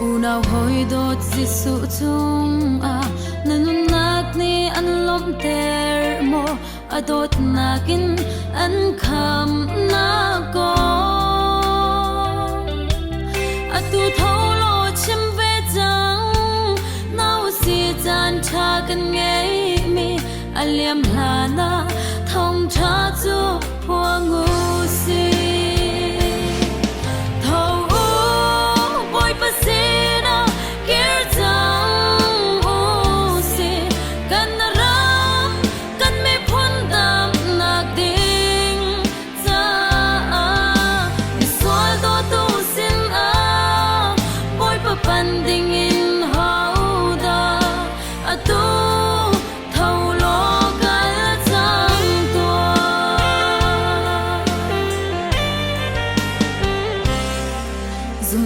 Unaw hoy dot Gisu chung nanunnak ni an lom ter mo adot nakin an kham na ko atu tholo chim ve jang nau si chan tha kan nge mi aliam hlana thong tha chu phuangu si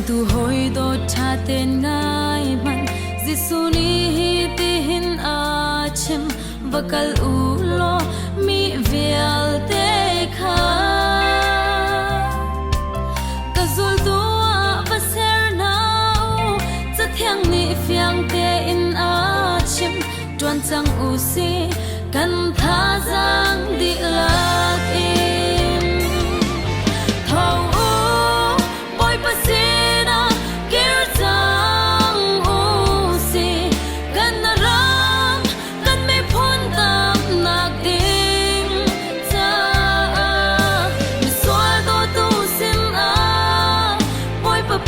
tu hoi do tha ten ngai man Gisu ni hi ti hin a chem vakal u lo mi vial te kha ka zul tu a vaser na cha thiang ni fiang te in a chem tuan chang u si kan tha jang di lak in thau u boy pasi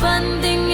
Banding